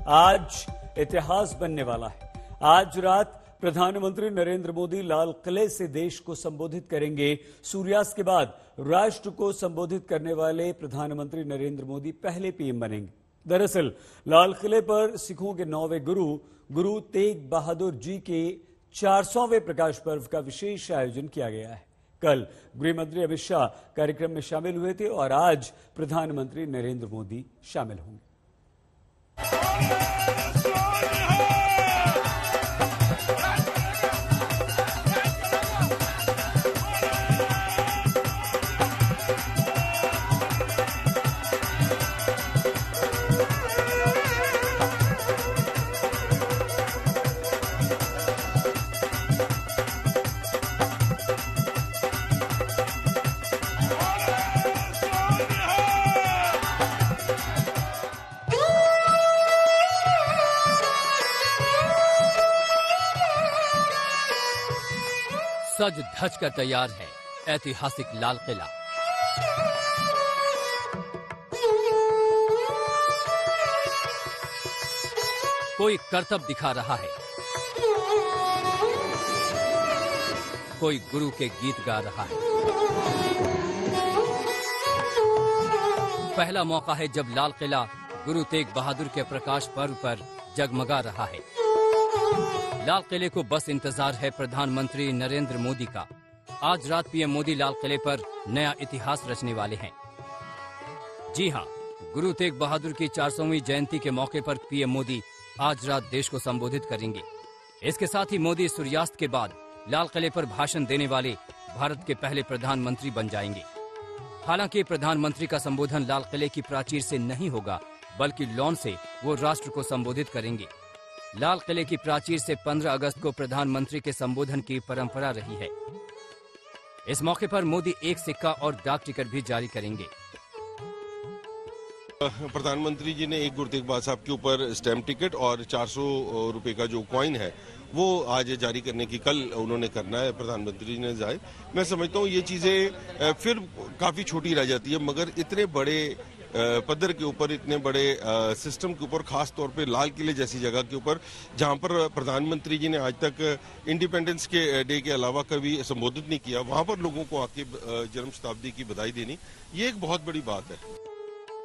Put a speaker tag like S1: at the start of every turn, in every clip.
S1: आज इतिहास बनने वाला है। आज रात प्रधानमंत्री नरेंद्र मोदी लाल किले से देश को संबोधित करेंगे। सूर्यास्त के बाद राष्ट्र को संबोधित करने वाले प्रधानमंत्री नरेंद्र मोदी पहले पीएम बनेंगे। दरअसल लाल किले पर सिखों के 9वें गुरु तेग बहादुर जी के 400वें प्रकाश पर्व का विशेष आयोजन किया गया है। कल गृह मंत्री अमित शाह कार्यक्रम में शामिल हुए थे और आज प्रधानमंत्री नरेंद्र मोदी शामिल होंगे।
S2: सज धज कर तैयार है ऐतिहासिक लाल किला। कोई करतब दिखा रहा है, कोई गुरु के गीत गा रहा है। पहला मौका है जब लाल किला गुरु तेग बहादुर के प्रकाश पर्व पर जगमगा रहा है। लाल किले को बस इंतजार है प्रधानमंत्री नरेंद्र मोदी का। आज रात पीएम मोदी लाल किले पर नया इतिहास रचने वाले हैं। जी हां, गुरु तेग बहादुर की 400वीं जयंती के मौके पर पीएम मोदी आज रात देश को संबोधित करेंगे। इसके साथ ही मोदी सूर्यास्त के बाद लाल किले पर भाषण देने वाले भारत के पहले प्रधानमंत्री बन जाएंगे। हालांकि प्रधानमंत्री का संबोधन लाल किले की प्राचीर से नहीं होगा, बल्कि लॉन से वो राष्ट्र को संबोधित करेंगे। लाल किले की प्राचीर से 15 अगस्त को प्रधानमंत्री के संबोधन की परंपरा रही है। इस मौके पर मोदी एक सिक्का और डाक टिकट भी जारी करेंगे।
S3: प्रधानमंत्री जी ने एक गुरु तेग बहादुर साहब के ऊपर स्टैम्प टिकट और 400 रुपए का जो कॉइन है वो आज जारी करने की कल उन्होंने करना है, प्रधानमंत्री जी ने जाए। मैं समझता हूँ ये चीजें फिर काफी छोटी रह जाती है, मगर इतने बड़े पद्धर के ऊपर, इतने बड़े सिस्टम के ऊपर, खास तौर पे लाल किले जैसी जगह के ऊपर जहां पर प्रधानमंत्री जी ने आज तक इंडिपेंडेंस के डे के अलावा कभी संबोधित नहीं किया, वहां पर लोगों को आके जन्म शताब्दी की बधाई देनी, ये एक बहुत बड़ी बात है।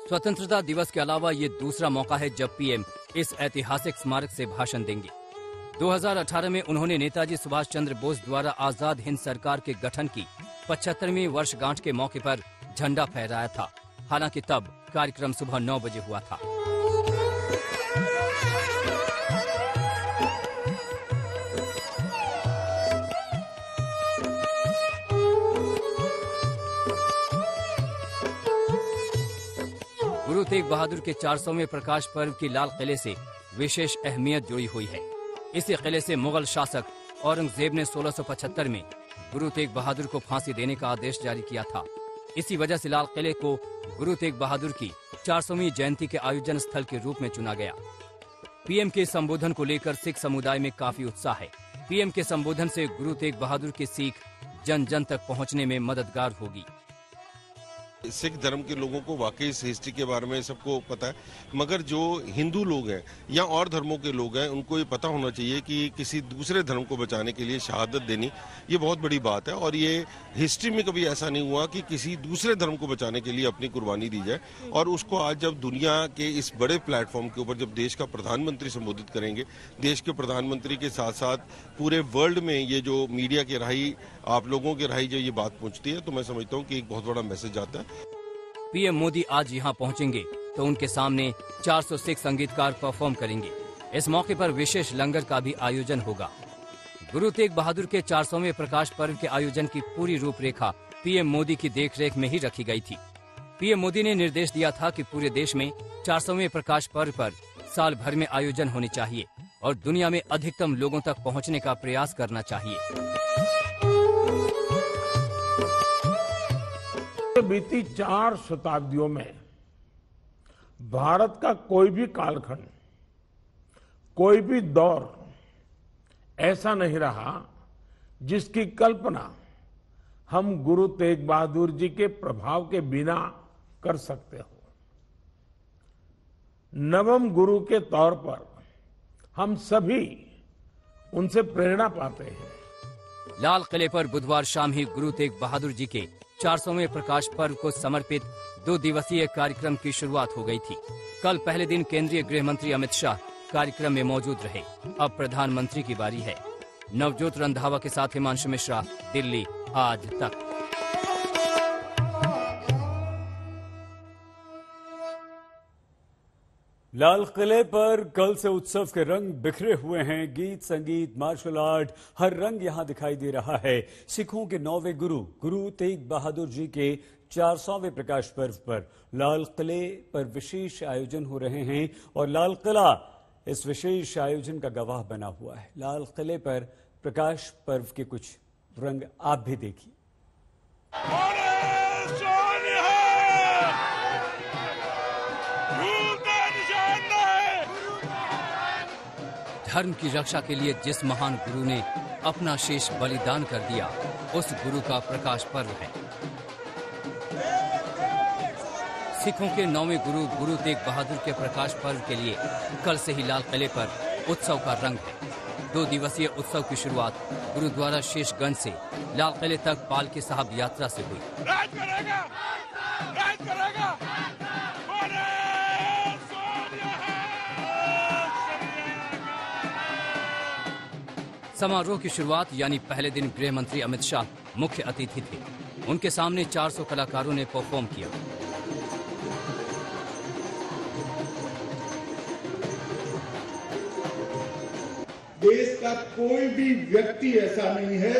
S2: स्वतंत्रता दिवस के अलावा ये दूसरा मौका है जब पीएम इस ऐतिहासिक स्मारक से भाषण देंगे। 2018 में उन्होंने नेताजी सुभाष चंद्र बोस द्वारा आजाद हिंद सरकार के गठन की 75वीं वर्षगांठ के मौके पर झंडा फहराया था। हालांकि तब कार्यक्रम सुबह 9 बजे हुआ था। गुरु तेग बहादुर के 400वें प्रकाश पर्व की लाल किले से विशेष अहमियत जुड़ी हुई है। इसी किले से मुगल शासक औरंगजेब ने 1675 में गुरु तेग बहादुर को फांसी देने का आदेश जारी किया था। इसी वजह से लाल किले को गुरु तेग बहादुर की 400वीं जयंती के आयोजन स्थल के रूप में चुना गया। पीएम के संबोधन को लेकर सिख समुदाय में काफी उत्साह है। पीएम के संबोधन से गुरु तेग बहादुर की सीख जन जन तक पहुंचने में मददगार होगी।
S3: सिख धर्म के लोगों को वाकई इस हिस्ट्री के बारे में सबको पता है, मगर जो हिंदू लोग हैं या और धर्मों के लोग हैं उनको ये पता होना चाहिए कि किसी दूसरे धर्म को बचाने के लिए शहादत देनी ये बहुत बड़ी बात है। और ये हिस्ट्री में कभी ऐसा नहीं हुआ कि किसी दूसरे धर्म को बचाने के लिए अपनी कुर्बानी दी जाए। और उसको आज जब दुनिया के इस बड़े प्लेटफॉर्म के ऊपर जब देश का प्रधानमंत्री संबोधित करेंगे, देश के प्रधानमंत्री के साथ साथ पूरे वर्ल्ड में ये जो मीडिया के राही, आप लोगों के राही जो ये बात पहुंचती है, तो मैं समझता हूँ कि एक बहुत बड़ा मैसेज आता है।
S2: पीएम मोदी आज यहां पहुंचेंगे तो उनके सामने 400 सिख संगीतकार परफॉर्म करेंगे। इस मौके पर विशेष लंगर का भी आयोजन होगा। गुरु तेग बहादुर के 400वें प्रकाश पर्व के आयोजन की पूरी रूपरेखा पीएम मोदी की देखरेख में ही रखी गई थी। पीएम मोदी ने निर्देश दिया था कि पूरे देश में 400वें प्रकाश पर्व पर साल भर में आयोजन होने चाहिए और दुनिया में अधिकतम लोगों तक पहुंचने का प्रयास करना चाहिए।
S4: बीती 4 शताब्दियों में भारत का कोई भी कालखंड, कोई भी दौर ऐसा नहीं रहा जिसकी कल्पना हम गुरु तेग बहादुर जी के प्रभाव के बिना कर सकते हो। नवम गुरु के तौर पर हम सभी उनसे प्रेरणा पाते हैं।
S2: लाल किले पर बुधवार शाम ही गुरु तेग बहादुर जी के 400वें प्रकाश पर्व को समर्पित 2 दिवसीय कार्यक्रम की शुरुआत हो गई थी। कल पहले दिन केंद्रीय गृह मंत्री अमित शाह कार्यक्रम में मौजूद रहे। अब प्रधानमंत्री की बारी है। नवजोत रंधावा के साथ हिमांशु मिश्रा, दिल्ली आज तक।
S1: लाल किले पर कल से उत्सव के रंग बिखरे हुए हैं। गीत, संगीत, मार्शल आर्ट, हर रंग यहां दिखाई दे रहा है। सिखों के 9वें गुरु तेग बहादुर जी के 400वें प्रकाश पर्व पर लाल किले पर विशेष आयोजन हो रहे हैं और लाल किला इस विशेष आयोजन का गवाह बना हुआ है। लाल किले पर प्रकाश पर्व के कुछ रंग आप भी देखिए।
S2: धर्म की रक्षा के लिए जिस महान गुरु ने अपना शेष बलिदान कर दिया, उस गुरु का प्रकाश पर्व है। सिखों के 9वें गुरु तेग बहादुर के प्रकाश पर्व के लिए कल से ही लाल किले पर उत्सव का रंग है। 2 दिवसीय उत्सव की शुरुआत गुरुद्वारा शेषगंज से लाल किले तक पालकी साहब यात्रा से हुई।
S5: राज करेगा, राज करेगा।
S2: समारोह की शुरुआत यानी पहले दिन गृह मंत्री अमित शाह मुख्य अतिथि थे। उनके सामने 400 कलाकारों ने परफॉर्म किया।
S6: देश का कोई भी व्यक्ति ऐसा नहीं है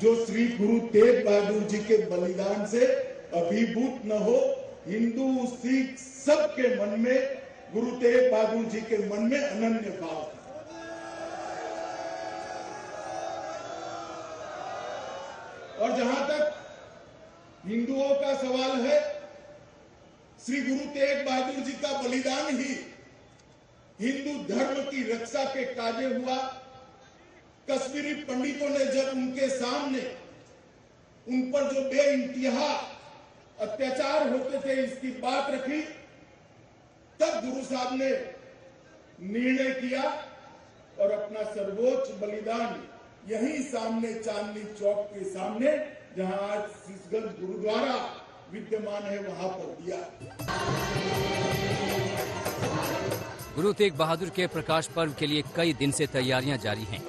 S6: जो श्री गुरु तेग बहादुर जी के बलिदान से अभिभूत न हो। हिंदू, सिख सबके मन में गुरु तेग बहादुर जी के मन में अनन्य भाव है। और जहां तक हिंदुओं का सवाल है, श्री गुरु तेग बहादुर जी का बलिदान ही हिंदू धर्म की रक्षा के काजे हुआ। कश्मीरी पंडितों ने जब उनके सामने उन पर जो बेइंतहा अत्याचार होते थे इसकी बात रखी, तब गुरु साहब ने निर्णय किया और अपना सर्वोच्च बलिदान यहीं सामने चांदनी चौक के सामने, जहां आज शेषगंज गुरुद्वारा विद्यमान है, वहां पर दिया।
S2: गुरु तेग बहादुर के प्रकाश पर्व के लिए कई दिन से तैयारियां जारी हैं।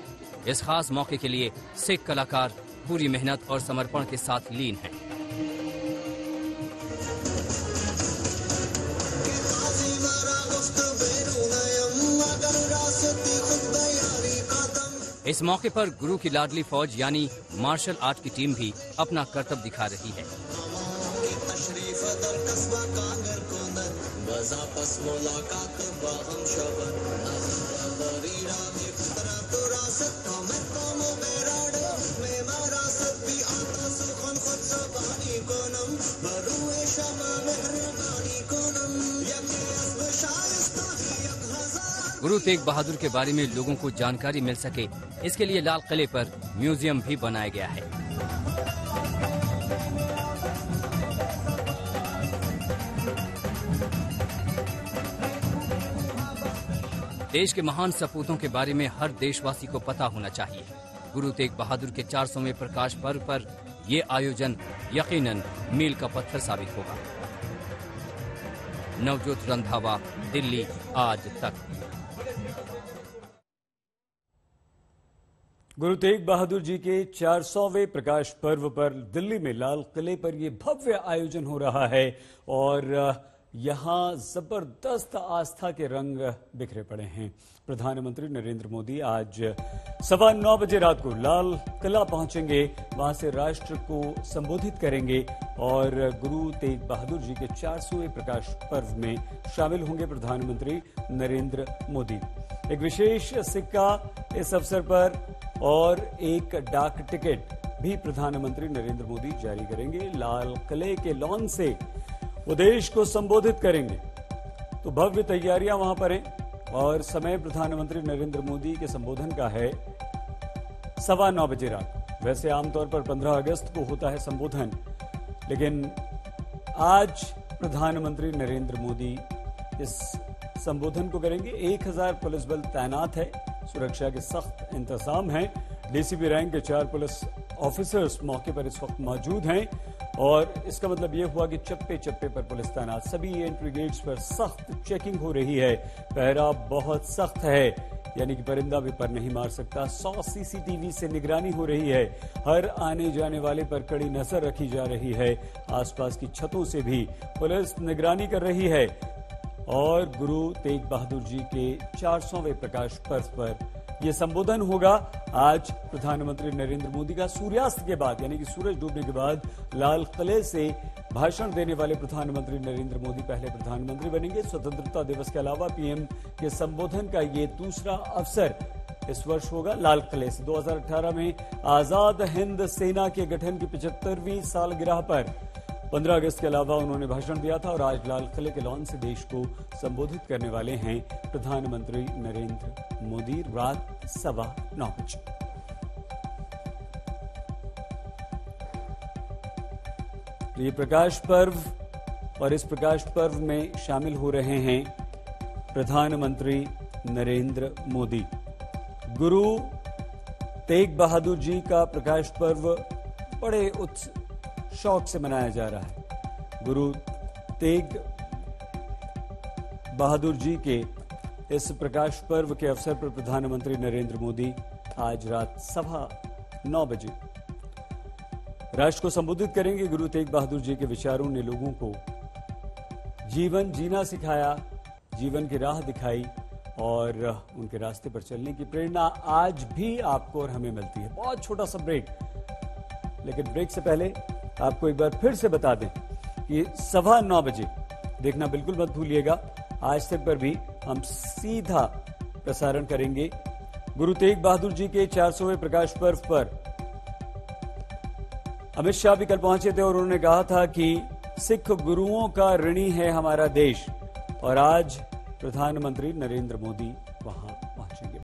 S2: इस खास मौके के लिए सिख कलाकार पूरी मेहनत और समर्पण के साथ लीन हैं। इस मौके पर गुरु की लाडली फौज यानी मार्शल आर्ट की टीम भी अपना करतब दिखा रही है। गुरु तेग बहादुर के बारे में लोगों को जानकारी मिल सके, इसके लिए लाल किले पर म्यूजियम भी बनाया गया है। देश के महान सपूतों के बारे में हर देशवासी को पता होना चाहिए। गुरु तेग बहादुर के 400वें प्रकाश पर्व पर ये आयोजन यकीनन मील का पत्थर साबित होगा। नवजोत रंधावा, दिल्ली आज तक।
S1: गुरु तेग बहादुर जी के 400वें प्रकाश पर्व पर दिल्ली में लाल किले पर यह भव्य आयोजन हो रहा है और यहां जबरदस्त आस्था के रंग बिखरे पड़े हैं। प्रधानमंत्री नरेंद्र मोदी आज 9:15 बजे रात को लाल किला पहुंचेंगे, वहां से राष्ट्र को संबोधित करेंगे और गुरु तेग बहादुर जी के 400वें प्रकाश पर्व में शामिल होंगे प्रधानमंत्री नरेंद्र मोदी। एक विशेष सिक्का इस अवसर पर और एक डाक टिकट भी प्रधानमंत्री नरेंद्र मोदी जारी करेंगे। लाल किले के लॉन से वो देश को संबोधित करेंगे, तो भव्य तैयारियां वहां पर हैं और समय प्रधानमंत्री नरेंद्र मोदी के संबोधन का है 9:15 बजे रात। वैसे आमतौर पर 15 अगस्त को होता है संबोधन, लेकिन आज प्रधानमंत्री नरेंद्र मोदी इस संबोधन को करेंगे। 1000 पुलिस बल तैनात है, सुरक्षा के सख्त इंतजाम हैं। डीसीपी रैंक के 4 पुलिस ऑफिसर्स मौके पर इस वक्त मौजूद हैं और इसका मतलब यह हुआ कि चप्पे चप्पे पर पुलिस तैनात। सभी एंट्री गेट्स पर सख्त चेकिंग हो रही है। पहरा बहुत सख्त है, यानी कि परिंदा भी पर नहीं मार सकता। 100 सीसीटीवी से निगरानी हो रही है। हर आने जाने वाले पर कड़ी नजर रखी जा रही है। आसपास की छतों से भी पुलिस निगरानी कर रही है। और गुरु तेग बहादुर जी के 400वें प्रकाश पर्व पर यह संबोधन होगा। आज प्रधानमंत्री नरेंद्र मोदी का सूर्यास्त के बाद, यानी कि सूरज डूबने के बाद लाल किले से भाषण देने वाले प्रधानमंत्री नरेंद्र मोदी पहले प्रधानमंत्री बनेंगे। स्वतंत्रता दिवस के अलावा पीएम के संबोधन का ये दूसरा अवसर इस वर्ष होगा लाल किले से। 2018 में आजाद हिंद सेना के गठन की 75वीं सालगिरह पर 15 अगस्त के अलावा उन्होंने भाषण दिया था और आज लाल किले के लॉन से देश को संबोधित करने वाले हैं प्रधानमंत्री नरेंद्र मोदी रात 9:15 बजे। ये प्रकाश पर्व और इस प्रकाश पर्व में शामिल हो रहे हैं प्रधानमंत्री नरेंद्र मोदी। गुरु तेग बहादुर जी का प्रकाश पर्व बड़े शौक से मनाया जा रहा है। गुरु तेग बहादुर जी के इस प्रकाश पर्व के अवसर पर प्रधानमंत्री नरेंद्र मोदी आज रात 9:15 बजे राष्ट्र को संबोधित करेंगे। गुरु तेग बहादुर जी के विचारों ने लोगों को जीवन जीना सिखाया, जीवन की राह दिखाई और उनके रास्ते पर चलने की प्रेरणा आज भी आपको और हमें मिलती है। बहुत छोटा सा ब्रेक, लेकिन ब्रेक से पहले आपको एक बार फिर से बता दें कि 9:15 बजे देखना बिल्कुल मत भूलिएगा। आज तक पर भी हम सीधा प्रसारण करेंगे गुरु तेग बहादुर जी के 400वें प्रकाश पर्व पर। अमित शाह भी कल पहुंचे थे और उन्होंने कहा था कि सिख गुरुओं का ऋणी है हमारा देश, और आज प्रधानमंत्री नरेंद्र मोदी वहां